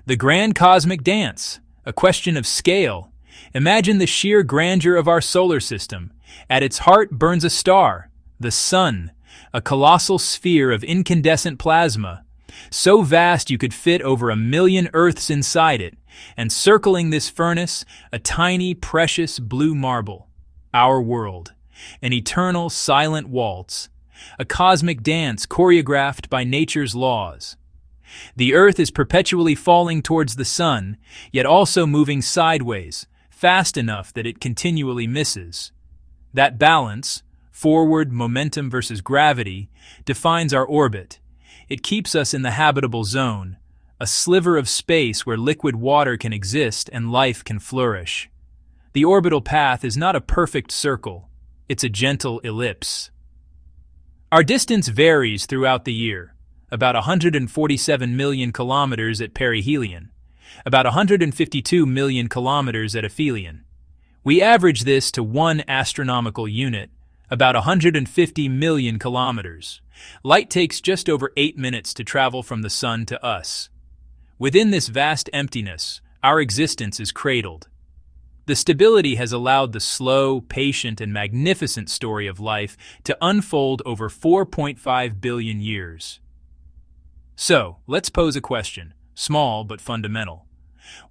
The grand cosmic dance, a question of scale. Imagine the sheer grandeur of our solar system. At its heart burns a star, the Sun, a colossal sphere of incandescent plasma, so vast you could fit over 1,000,000 Earths inside it, and circling this furnace, a tiny, precious blue marble, our world, an eternal, silent waltz, a cosmic dance choreographed by nature's laws. The Earth is perpetually falling towards the Sun, yet also moving sideways, fast enough that it continually misses. That balance, forward momentum versus gravity, defines our orbit. It keeps us in the habitable zone, a sliver of space where liquid water can exist and life can flourish. The orbital path is not a perfect circle, it's a gentle ellipse. Our distance varies throughout the year, about 147 million kilometers at perihelion, about 152 million kilometers at aphelion. We average this to one astronomical unit, about 150 million kilometers. Light takes just over 8 minutes to travel from the Sun to us. Within this vast emptiness, our existence is cradled. The stability has allowed the slow, patient, and magnificent story of life to unfold over 4.5 billion years. So, let's pose a question, small but fundamental.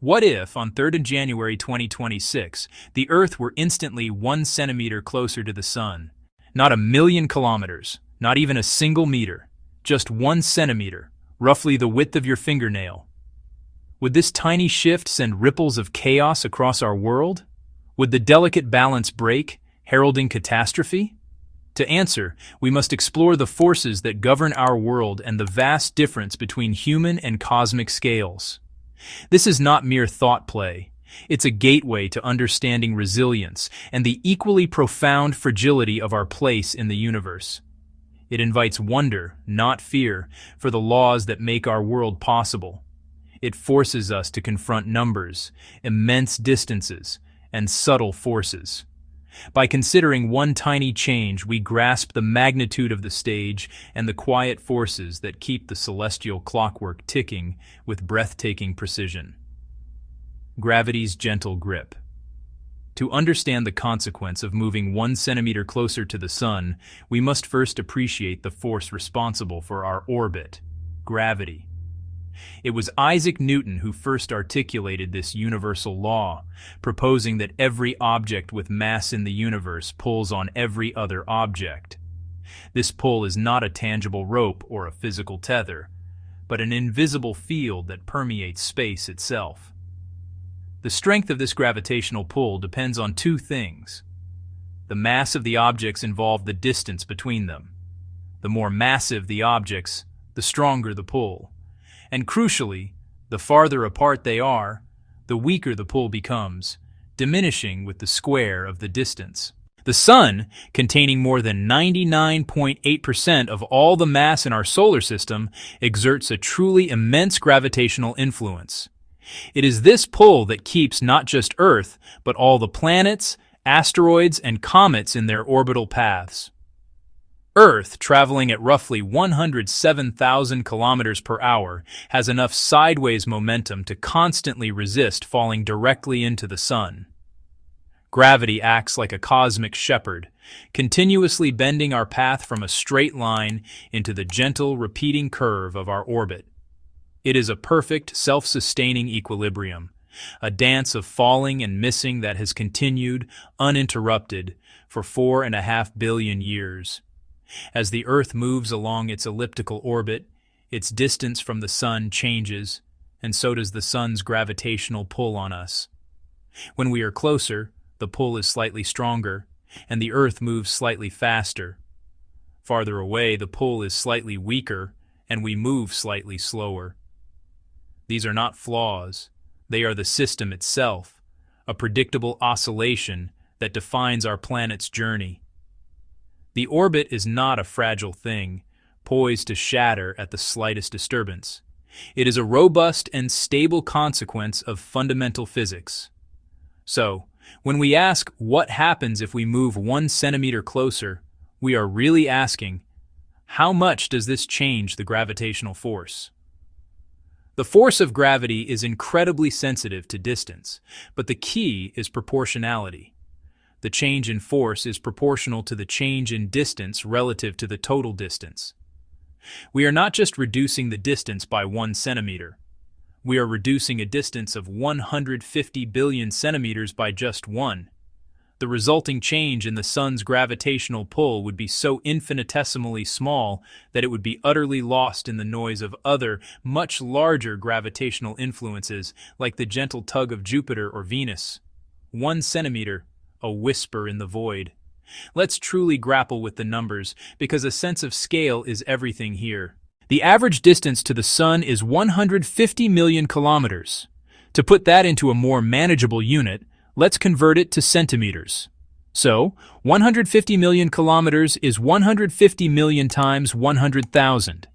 What if, on 3rd of January 2026, the Earth were instantly 1 centimeter closer to the Sun? Not 1,000,000 kilometers, not even a single meter, just 1 centimeter, roughly the width of your fingernail. Would this tiny shift send ripples of chaos across our world? Would the delicate balance break, heralding catastrophe? To answer, we must explore the forces that govern our world and the vast difference between human and cosmic scales. This is not mere thought play. It's a gateway to understanding resilience and the equally profound fragility of our place in the universe. It invites wonder, not fear, for the laws that make our world possible. It forces us to confront numbers, immense distances, and subtle forces. By considering one tiny change, we grasp the magnitude of the stage and the quiet forces that keep the celestial clockwork ticking with breathtaking precision. Gravity's gentle grip. To understand the consequence of moving 1 centimeter closer to the Sun, we must first appreciate the force responsible for our orbit, gravity. It was Isaac Newton who first articulated this universal law, proposing that every object with mass in the universe pulls on every other object. This pull is not a tangible rope or a physical tether, but an invisible field that permeates space itself. The strength of this gravitational pull depends on two things. The mass of the objects involved, the distance between them. The more massive the objects, the stronger the pull. And crucially, the farther apart they are, the weaker the pull becomes, diminishing with the square of the distance. The Sun, containing more than 99.8% of all the mass in our solar system, exerts a truly immense gravitational influence. It is this pull that keeps not just Earth, but all the planets, asteroids, and comets in their orbital paths. Earth, traveling at roughly 107,000 kilometers per hour, has enough sideways momentum to constantly resist falling directly into the Sun. Gravity acts like a cosmic shepherd, continuously bending our path from a straight line into the gentle, repeating curve of our orbit. It is a perfect, self-sustaining equilibrium, a dance of falling and missing that has continued, uninterrupted, for 4.5 billion years. As the Earth moves along its elliptical orbit, its distance from the Sun changes, and so does the Sun's gravitational pull on us. When we are closer, the pull is slightly stronger, and the Earth moves slightly faster. Farther away, the pull is slightly weaker, and we move slightly slower. These are not flaws. They are the system itself, a predictable oscillation that defines our planet's journey. The orbit is not a fragile thing, poised to shatter at the slightest disturbance. It is a robust and stable consequence of fundamental physics. So, when we ask what happens if we move 1 centimeter closer, we are really asking, how much does this change the gravitational force? The force of gravity is incredibly sensitive to distance, but the key is proportionality. The change in force is proportional to the change in distance relative to the total distance. We are not just reducing the distance by 1 centimeter. We are reducing a distance of 150 billion centimeters by just 1. The resulting change in the sun's gravitational pull would be so infinitesimally small that it would be utterly lost in the noise of other, much larger gravitational influences like the gentle tug of Jupiter or Venus. 1 centimeter, a whisper in the void. Let's truly grapple with the numbers, because a sense of scale is everything here. The average distance to the sun is 150 million kilometers. To put that into a more manageable unit, let's convert it to centimeters. So, 150 million kilometers is 150 million times 100,000.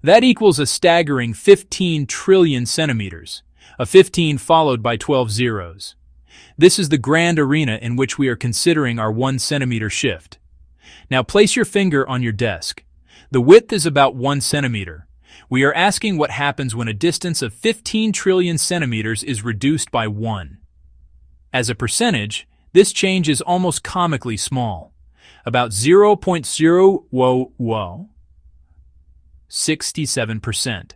That equals a staggering 15 trillion centimeters, a 15 followed by 12 zeros. This is the grand arena in which we are considering our 1 centimeter shift. Now place your finger on your desk. The width is about 1 centimeter. We are asking what happens when a distance of 15 trillion centimeters is reduced by 1. As a percentage, this change is almost comically small, about 0.067%.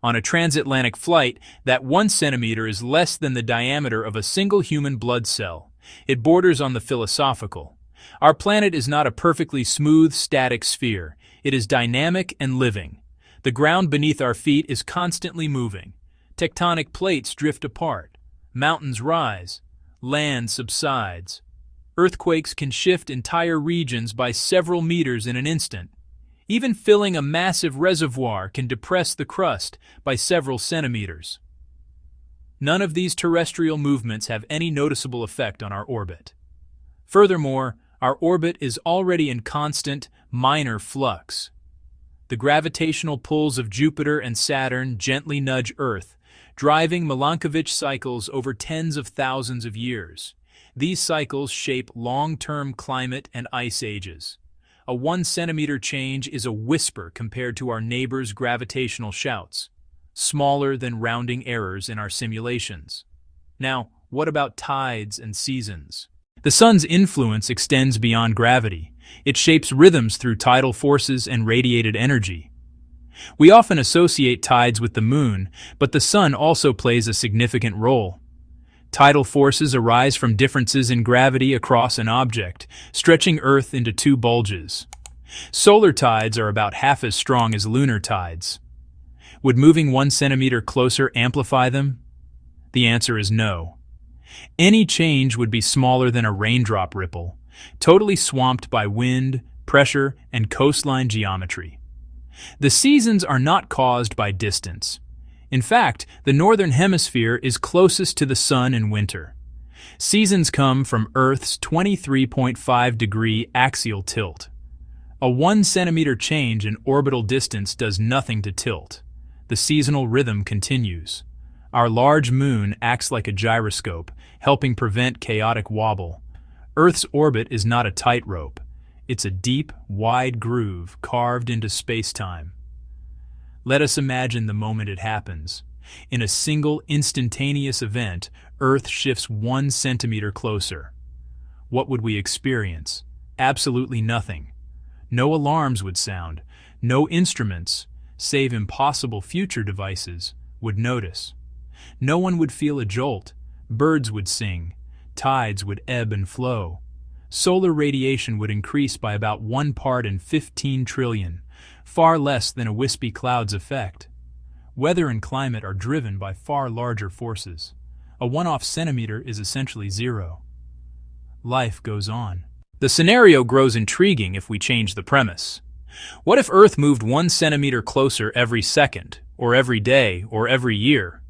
On a transatlantic flight, that 1 centimeter is less than the diameter of a single human blood cell. It borders on the philosophical. Our planet is not a perfectly smooth, static sphere. It is dynamic and living. The ground beneath our feet is constantly moving. Tectonic plates drift apart. Mountains rise. Land subsides. Earthquakes can shift entire regions by several meters in an instant. Even filling a massive reservoir can depress the crust by several centimeters. None of these terrestrial movements have any noticeable effect on our orbit. Furthermore, our orbit is already in constant, minor flux. The gravitational pulls of Jupiter and Saturn gently nudge Earth, driving Milankovitch cycles over tens of thousands of years. These cycles shape long-term climate and ice ages. A 1 centimeter change is a whisper compared to our neighbor's gravitational shouts, smaller than rounding errors in our simulations. Now, what about tides and seasons? The sun's influence extends beyond gravity. It shapes rhythms through tidal forces and radiated energy. We often associate tides with the moon, but the sun also plays a significant role. Tidal forces arise from differences in gravity across an object, stretching Earth into two bulges. Solar tides are about half as strong as lunar tides. Would moving 1 centimeter closer amplify them? The answer is no. Any change would be smaller than a raindrop ripple, totally swamped by wind, pressure, and coastline geometry. The seasons are not caused by distance. In fact, the northern hemisphere is closest to the sun in winter. Seasons come from Earth's 23.5-degree axial tilt. A 1 centimeter change in orbital distance does nothing to tilt. The seasonal rhythm continues. Our large moon acts like a gyroscope, helping prevent chaotic wobble. Earth's orbit is not a tightrope. It's a deep, wide groove carved into space-time. Let us imagine the moment it happens. In a single instantaneous event, Earth shifts 1 centimeter closer. What would we experience? Absolutely nothing. No alarms would sound. No instruments, save impossible future devices, would notice. No one would feel a jolt. Birds would sing. Tides would ebb and flow. Solar radiation would increase by about 1 part in 15 trillion, far less than a wispy cloud's effect. Weather and climate are driven by far larger forces. A one-off centimeter is essentially zero. Life goes on. The scenario grows intriguing if we change the premise. What if Earth moved 1 centimeter closer every second, or every day, or every year?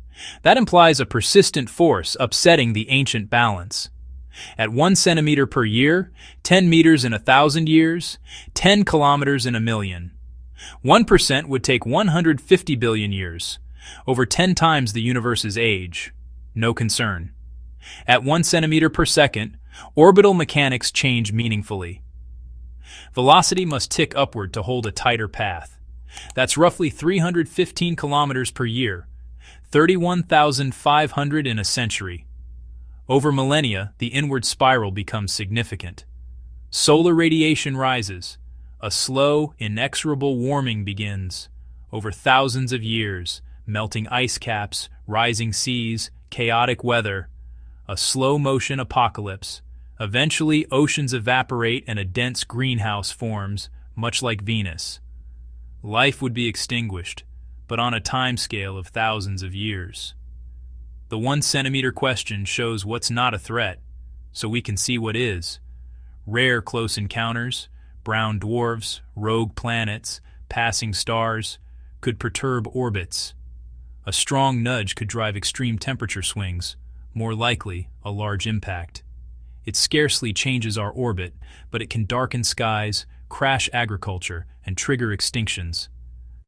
That implies a persistent force upsetting the ancient balance. At 1 centimeter per year, 10 meters in 1,000 years, 10 kilometers in a million. 1% would take 150 billion years, over 10 times the universe's age. No concern. At 1 centimeter per second, orbital mechanics change meaningfully. Velocity must tick upward to hold a tighter path. That's roughly 315 kilometers per year, 31,500 in a century. Over millennia, the inward spiral becomes significant. Solar radiation rises. A slow, inexorable warming begins. Over thousands of years, melting ice caps, rising seas, chaotic weather, a slow-motion apocalypse. Eventually, oceans evaporate and a dense greenhouse forms, much like Venus. Life would be extinguished, but on a timescale of thousands of years. The 1 centimeter question shows what's not a threat, so we can see what is. Rare close encounters, brown dwarfs, rogue planets, passing stars, could perturb orbits. A strong nudge could drive extreme temperature swings, more likely a large impact. It scarcely changes our orbit, but it can darken skies, crash agriculture, and trigger extinctions.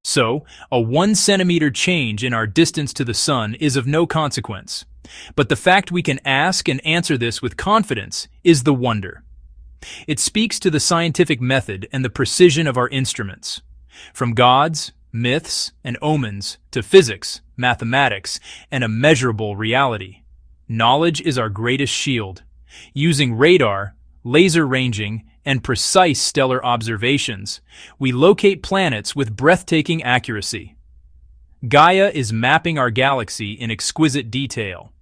So, a 1 centimeter change in our distance to the sun is of no consequence. But the fact we can ask and answer this with confidence is the wonder. It speaks to the scientific method and the precision of our instruments. From gods, myths, and omens to physics, mathematics, and immeasurable reality. Knowledge is our greatest shield. Using radar, laser ranging, and precise stellar observations, we locate planets with breathtaking accuracy. Gaia is mapping our galaxy in exquisite detail.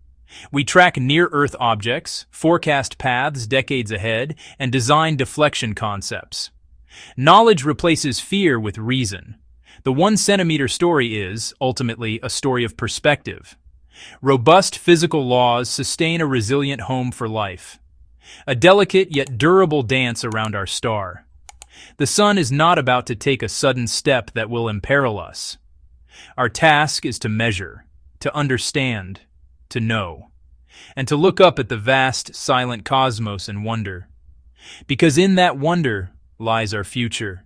We track near-Earth objects, forecast paths decades ahead, and design deflection concepts. Knowledge replaces fear with reason. The 1 centimeter story is, ultimately, a story of perspective. Robust physical laws sustain a resilient home for life. A delicate yet durable dance around our star. The sun is not about to take a sudden step that will imperil us. Our task is to measure, to understand, to know, and to look up at the vast, silent cosmos and wonder. Because in that wonder lies our future.